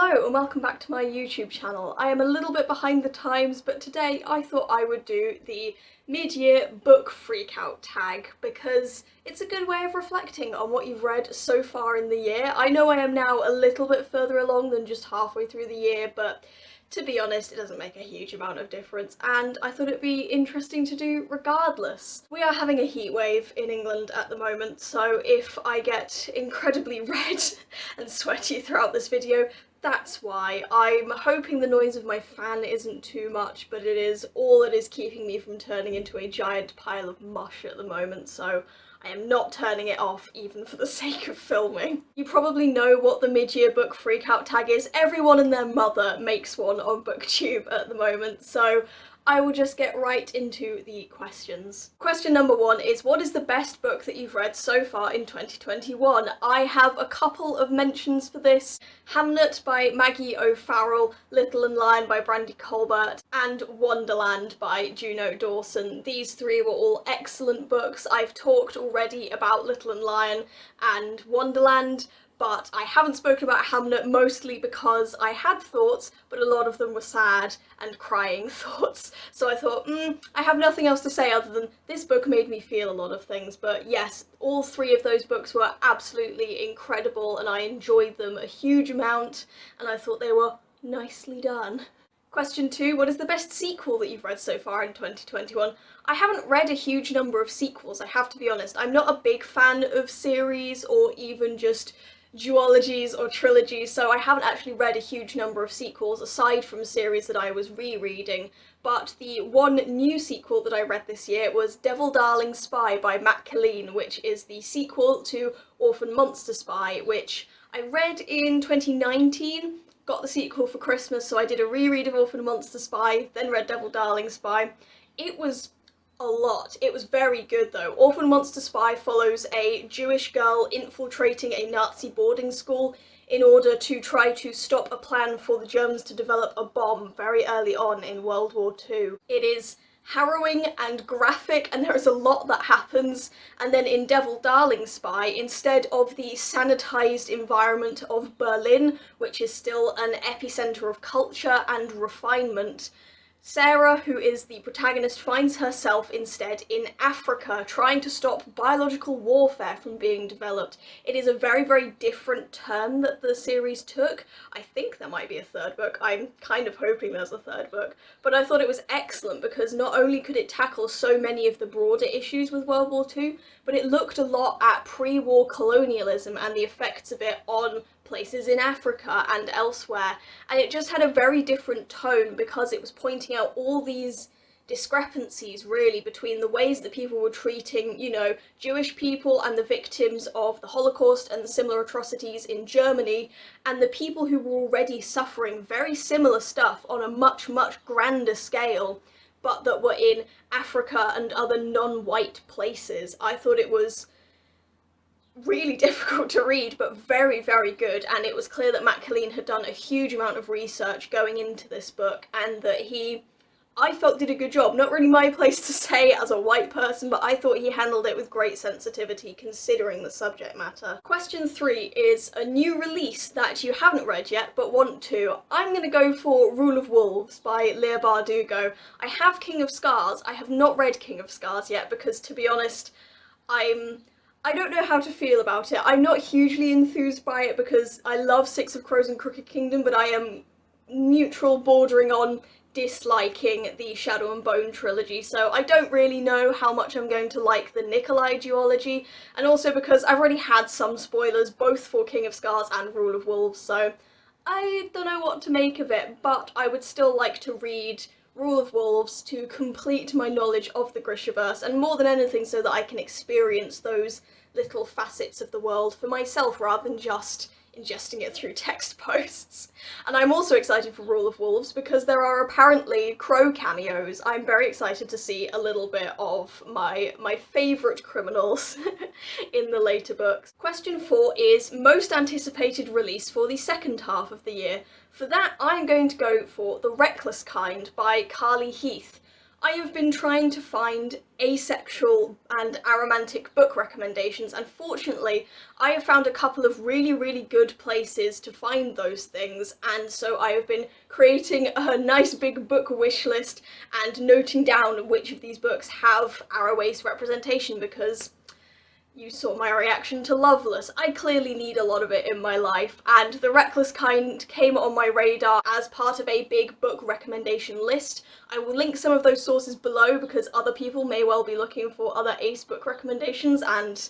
Hello and welcome back to my YouTube channel. I am a little bit behind the times, but today I thought I would do the mid-year book freakout tag because it's a good way of reflecting on what you've read so far in the year. I know I am now a little bit further along than just halfway through the year, but to be honest, it doesn't make a huge amount of difference, and I thought it'd be interesting to do regardless. We are having a heat wave in England at the moment, so if I get incredibly red and sweaty throughout this video, that's why. I'm hoping the noise of my fan isn't too much, but it is all that is keeping me from turning into a giant pile of mush at the moment, so I am not turning it off even for the sake of filming. You probably know what the mid-year book freakout tag is. Everyone and their mother makes one on BookTube at the moment, so I will just get right into the questions. Question number one is, what is the best book that you've read so far in 2021? I have a couple of mentions for this. Hamnet by Maggie O'Farrell, Little and Lion by Brandy Colbert, and Wonderland by Juno Dawson. These three were all excellent books. I've talked already about Little and Lion and Wonderland, but I haven't spoken about Hamnet mostly because I had thoughts, but a lot of them were sad and crying thoughts. So I thought, I have nothing else to say other than this book made me feel a lot of things. But yes, all three of those books were absolutely incredible and I enjoyed them a huge amount and I thought they were nicely done. Question 2, what is the best sequel that you've read so far in 2021? I haven't read a huge number of sequels, I have to be honest. I'm not a big fan of series or even just duologies or trilogies, so I haven't actually read a huge number of sequels aside from series that I was rereading, but the one new sequel that I read this year was Devil Darling Spy by Matt Killeen, which is the sequel to Orphan Monster Spy, which I read in 2019, got the sequel for Christmas, so I did a reread of Orphan Monster Spy, then read Devil Darling Spy. It was a lot. It was very good though. Orphan Monster Spy follows a Jewish girl infiltrating a Nazi boarding school in order to try to stop a plan for the Germans to develop a bomb very early on in World War II. It is harrowing and graphic and there is a lot that happens, and then in Devil Darling Spy, instead of the sanitized environment of Berlin, which is still an epicenter of culture and refinement, Sarah, who is the protagonist, finds herself instead in Africa, trying to stop biological warfare from being developed. It is a very, very different turn that the series took. I think there might be a third book. I'm kind of hoping there's a third book. But I thought it was excellent because not only could it tackle so many of the broader issues with World War II, but it looked a lot at pre-war colonialism and the effects of it on places in Africa and elsewhere, and it just had a very different tone because it was pointing out all these discrepancies really between the ways that people were treating, you know, Jewish people and the victims of the Holocaust and the similar atrocities in Germany, and the people who were already suffering very similar stuff on a much, much grander scale, but that were in Africa and other non-white places. I thought it was really difficult to read, but very, very good, and it was clear that Matt Killeen had done a huge amount of research going into this book and that he, I felt, did a good job. Not really my place to say as a white person, but I thought he handled it with great sensitivity considering the subject matter. Question 3 is a new release that you haven't read yet but want to. I'm going to go for Rule of Wolves by Leah Bardugo. I have King of Scars. I have not read King of Scars yet because, to be honest, I don't know how to feel about it. I'm not hugely enthused by it because I love Six of Crows and Crooked Kingdom, but I am neutral, bordering on disliking the Shadow and Bone trilogy, so I don't really know how much I'm going to like the Nikolai duology, and also because I've already had some spoilers both for King of Scars and Rule of Wolves, so I don't know what to make of it, but I would still like to read Rule of Wolves to complete my knowledge of the Grishaverse, and more than anything so that I can experience those little facets of the world for myself rather than just ingesting it through text posts. And I'm also excited for Rule of Wolves because there are apparently crow cameos. I'm very excited to see a little bit of my favourite criminals in the later books. Question 4 is most anticipated release for the second half of the year. For that, I'm going to go for The Reckless Kind by Carly Heath. I have been trying to find asexual and aromantic book recommendations, and fortunately I have found a couple of really good places to find those things, and so I have been creating a nice big book wish list and noting down which of these books have aro-ace representation, because you saw my reaction to Loveless. I clearly need a lot of it in my life, and The Reckless Kind came on my radar as part of a big book recommendation list. I will link some of those sources below because other people may well be looking for other ace book recommendations, and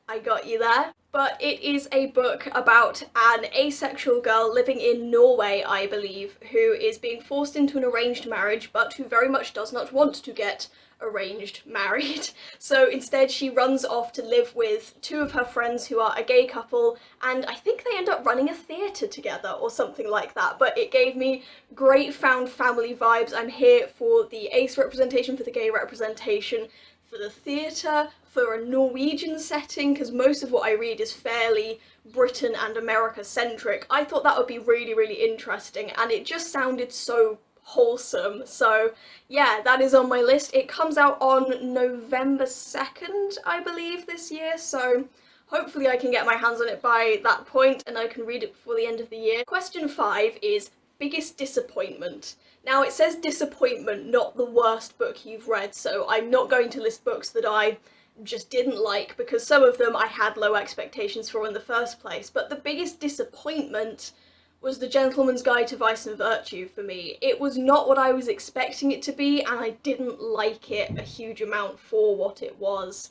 I got you there. But it is a book about an asexual girl living in Norway, I believe, who is being forced into an arranged marriage, but who very much does not want to get arranged married. So instead she runs off to live with two of her friends who are a gay couple, and I think they end up running a theatre together or something like that. But it gave me great found family vibes. I'm here for the ace representation, for the gay representation, for the theatre, for a Norwegian setting, because most of what I read is fairly Britain and America centric. I thought that would be really interesting, and it just sounded so wholesome. So yeah, that is on my list. It comes out on November 2nd, I believe, this year, so hopefully I can get my hands on it by that point and I can read it before the end of the year. Question 5 is biggest disappointment. Now it says disappointment, not the worst book you've read, so I'm not going to list books that I just didn't like, because some of them I had low expectations for in the first place. But the biggest disappointment was The Gentleman's Guide to Vice and Virtue for me. It was not what I was expecting it to be, and I didn't like it a huge amount for what it was.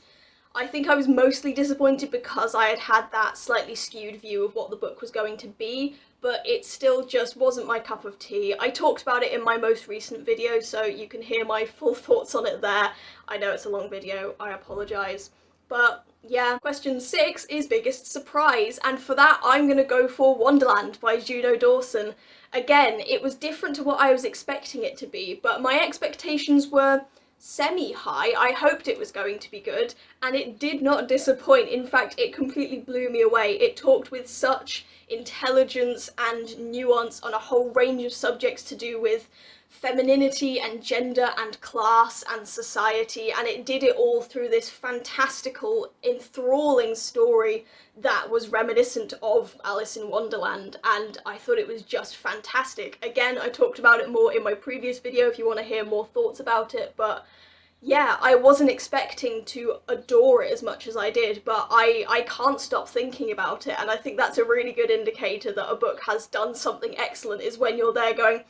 I think I was mostly disappointed because I had had that slightly skewed view of what the book was going to be, but it still just wasn't my cup of tea. I talked about it in my most recent video, so you can hear my full thoughts on it there. I know it's a long video, I apologise. But yeah, question 6 is biggest surprise, and for that I'm gonna go for Wonderland by Juno Dawson. Again, it was different to what I was expecting it to be, but my expectations were semi-high. I hoped it was going to be good, and it did not disappoint. In fact, it completely blew me away. It talked with such intelligence and nuance on a whole range of subjects to do with femininity and gender and class and society, and it did it all through this fantastical, enthralling story that was reminiscent of Alice in Wonderland, and I thought it was just fantastic. Again, I talked about it more in my previous video if you want to hear more thoughts about it, but yeah, I wasn't expecting to adore it as much as I did, but I can't stop thinking about it, and I think that's a really good indicator that a book has done something excellent, is when you're there going,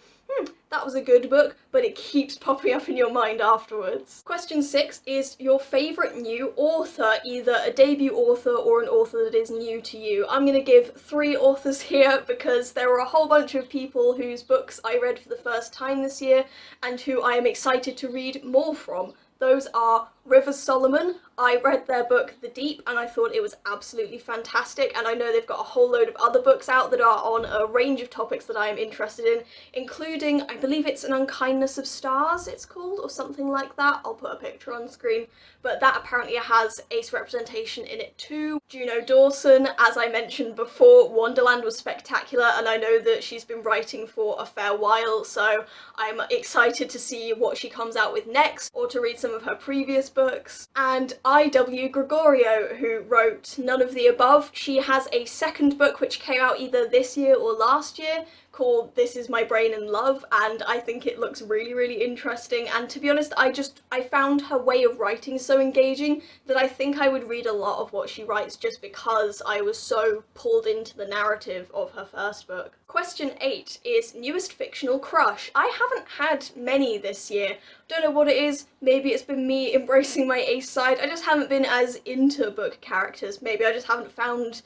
that was a good book, but it keeps popping up in your mind afterwards. Question 6 is your favourite new author, either a debut author or an author that is new to you. I'm going to give 3 authors here because there are a whole bunch of people whose books I read for the first time this year and who I am excited to read more from. Those are Rivers Solomon. I read their book The Deep and I thought it was absolutely fantastic, and I know they've got a whole load of other books out that are on a range of topics that I am interested in, including, I believe it's An Unkindness of Stars it's called, or something like that. I'll put a picture on screen, but that apparently has ace representation in it too. Juno Dawson, as I mentioned before, Wonderland was spectacular, and I know that she's been writing for a fair while, so I'm excited to see what she comes out with next, or to read some of her previous books. And I.W. Gregorio, who wrote None of the Above. She has a second book which came out either this year or last year called This Is My Brain in Love, and I think it looks really interesting, and to be honest, I found her way of writing so engaging that I think I would read a lot of what she writes just because I was so pulled into the narrative of her first book. Question 8 is newest fictional crush. I haven't had many this year. Don't know what it is. Maybe it's been me embracing my ace side. I just haven't been as into book characters. Maybe I just haven't found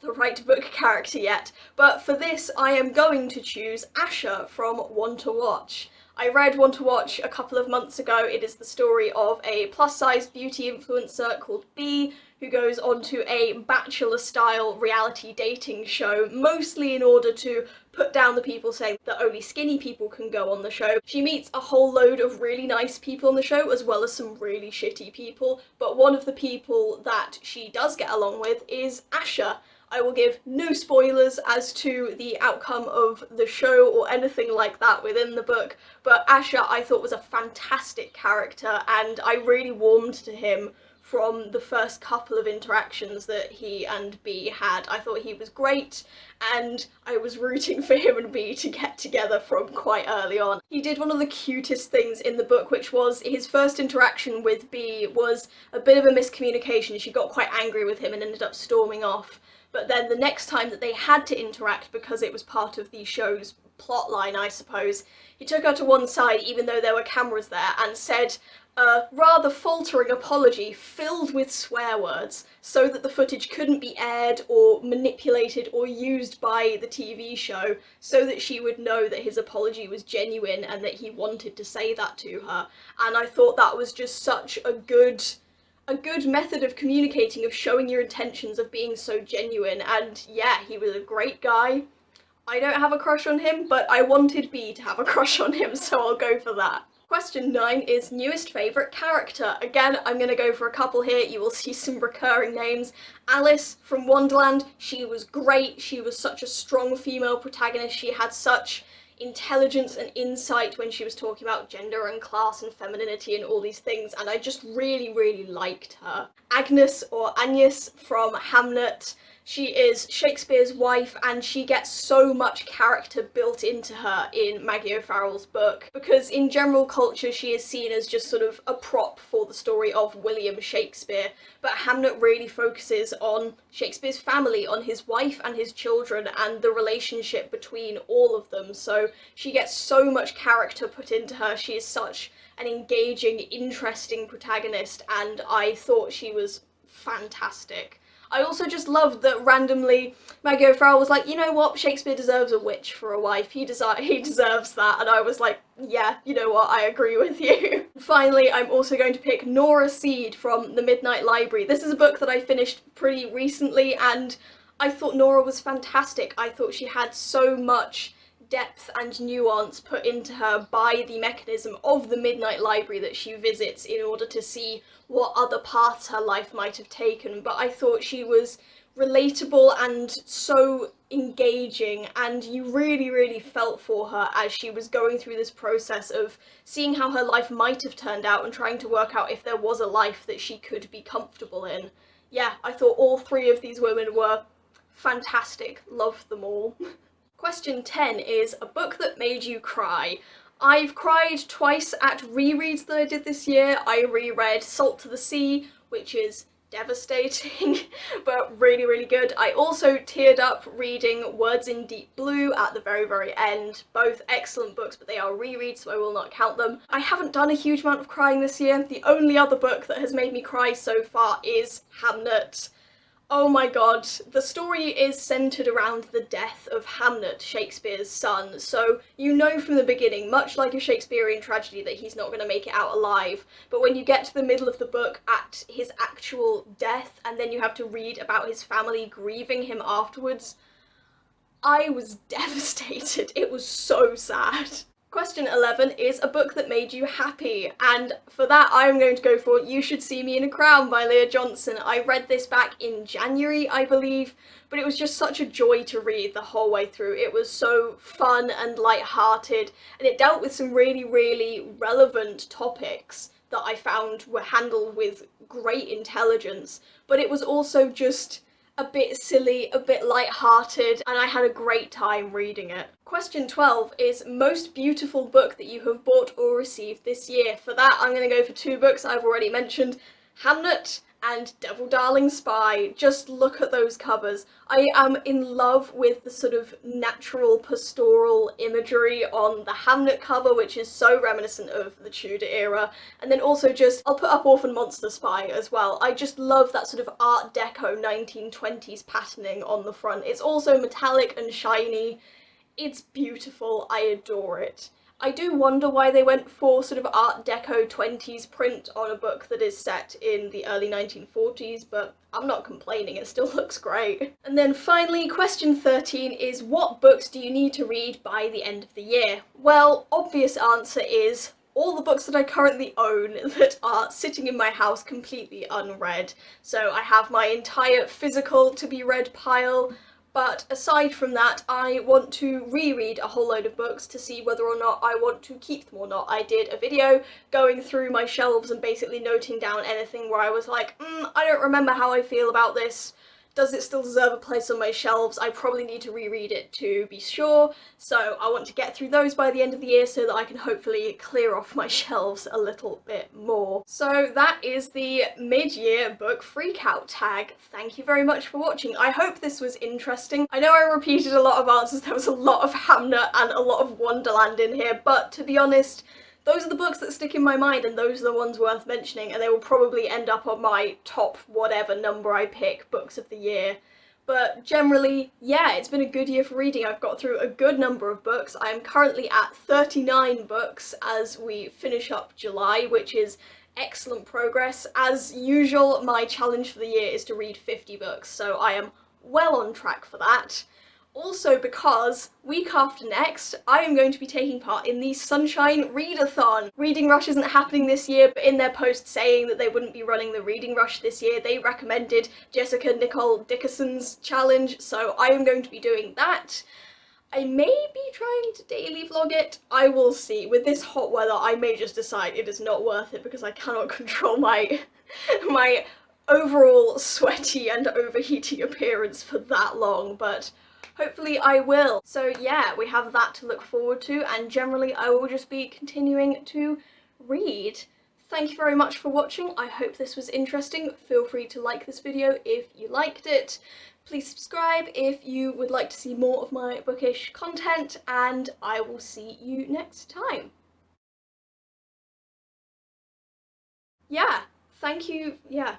the right book character yet. But for this, I am going to choose Asher from One to Watch. I read One to Watch a couple of months ago. It is the story of a plus-size beauty influencer called Bee, who goes on to a Bachelor-style reality dating show, mostly in order to put down the people saying that only skinny people can go on the show. She meets a whole load of really nice people on the show, as well as some really shitty people, but one of the people that she does get along with is Asher. I will give no spoilers as to the outcome of the show or anything like that within the book, but Asher I thought was a fantastic character, and I really warmed to him from the first couple of interactions that he and Bea had. I thought he was great, and I was rooting for him and Bea to get together from quite early on. He did one of the cutest things in the book, which was his first interaction with Bea was a bit of a miscommunication. She got quite angry with him and ended up storming off. But then the next time that they had to interact, because it was part of the show's plotline, I suppose, he took her to one side, even though there were cameras there, and said a rather faltering apology filled with swear words so that the footage couldn't be aired or manipulated or used by the TV show, so that she would know that his apology was genuine and that he wanted to say that to her. And I thought that was just such a good method of communicating, of showing your intentions, of being so genuine. And yeah, he was a great guy. I don't have a crush on him, but I wanted Bea to have a crush on him, so I'll go for that. Question 9 is newest favourite character. Again, I'm going to go for a couple here. You will see some recurring names. Alice from Wonderland, she was great. She was such a strong female protagonist. She had such intelligence and insight when she was talking about gender and class and femininity and all these things, and I just really, really liked her. Agnes, or Agnes from Hamlet, she is Shakespeare's wife, and she gets so much character built into her in Maggie O'Farrell's book, because in general culture she is seen as just sort of a prop for the story of William Shakespeare, but Hamlet really focuses on Shakespeare's family, on his wife and his children, and the relationship between all of them, so she gets so much character put into her. She is such an engaging, interesting protagonist, and I thought she was fantastic. I also just loved that randomly Maggie O'Farrell was like, you know what, Shakespeare deserves a witch for a wife, he deserves that, and I was like, yeah, you know what, I agree with you. Finally, I'm also going to pick Nora Seed from The Midnight Library. This is a book that I finished pretty recently, and I thought Nora was fantastic. I thought she had so much depth and nuance put into her by the mechanism of the Midnight Library that she visits in order to see what other paths her life might have taken, but I thought she was relatable and so engaging, and you really, really felt for her as she was going through this process of seeing how her life might have turned out and trying to work out if there was a life that she could be comfortable in. Yeah, I thought all three of these women were fantastic. Loved them all. Question 10 is a book that made you cry. I've cried twice at rereads that I did this year. I reread Salt to the Sea, which is devastating, but really, really good. I also teared up reading Words in Deep Blue at the very, very end. Both excellent books, but they are rereads, so I will not count them. I haven't done a huge amount of crying this year. The only other book that has made me cry so far is Hamlet. Oh my god, the story is centred around the death of Hamlet, Shakespeare's son, so you know from the beginning, much like a Shakespearean tragedy, that he's not going to make it out alive, but when you get to the middle of the book at his actual death, and then you have to read about his family grieving him afterwards, I was devastated. It was so sad. Question 11 is a book that made you happy, and for that I'm going to go for You Should See Me in a Crown by Leah Johnson. I read this back in January, I believe, but it was just such a joy to read the whole way through. It was so fun and light-hearted, and it dealt with some really, really relevant topics that I found were handled with great intelligence, but it was also just a bit silly, a bit light-hearted, and I had a great time reading it. Question 12 is most beautiful book that you have bought or received this year. For that, I'm going to go for two books I've already mentioned, Hamlet and Devil Darling Spy. Just look at those covers. I am in love with the sort of natural pastoral imagery on the Hamlet cover, which is so reminiscent of the Tudor era, and then also just, I'll put up Orphan Monster Spy as well. I just love that sort of Art Deco 1920s patterning on the front. It's also metallic and shiny. It's beautiful. I adore it. I do wonder why they went for sort of Art Deco 20s print on a book that is set in the early 1940s, but I'm not complaining, it still looks great. And then finally, question 13 is what books do you need to read by the end of the year? Well, obvious answer is all the books that I currently own that are sitting in my house completely unread. So I have my entire physical to be read pile, but aside from that, I want to reread a whole load of books to see whether or not I want to keep them or not. I did a video going through my shelves and basically noting down anything where I was like, I don't remember how I feel about this. Does it still deserve a place on my shelves? I probably need to reread it to be sure, so I want to get through those by the end of the year so that I can hopefully clear off my shelves a little bit more. So that is the mid-year book freakout tag. Thank you very much for watching. I hope this was interesting. I know I repeated a lot of answers, there was a lot of Hamnet and a lot of Wonderland in here, but to be honest, those are the books that stick in my mind and those are the ones worth mentioning, and they will probably end up on my top whatever number I pick books of the year. But generally, yeah, it's been a good year for reading. I've got through a good number of books. I'm currently at 39 books as we finish up July, which is excellent progress. As usual, my challenge for the year is to read 50 books, so I am well on track for that. Also because week after next, I am going to be taking part in the Sunshine Readathon. Reading Rush isn't happening this year, but in their post saying that they wouldn't be running the Reading Rush this year, they recommended Jessica Nicole Dickerson's challenge, so I am going to be doing that. I may be trying to daily vlog it. I will see. With this hot weather, I may just decide it is not worth it because I cannot control my overall sweaty and overheating appearance for that long, but hopefully I will. So yeah, we have that to look forward to, and generally I will just be continuing to read. Thank you very much for watching. I hope this was interesting. Feel free to like this video if you liked it. Please subscribe if you would like to see more of my bookish content, and I will see you next time. Yeah, thank you. Yeah.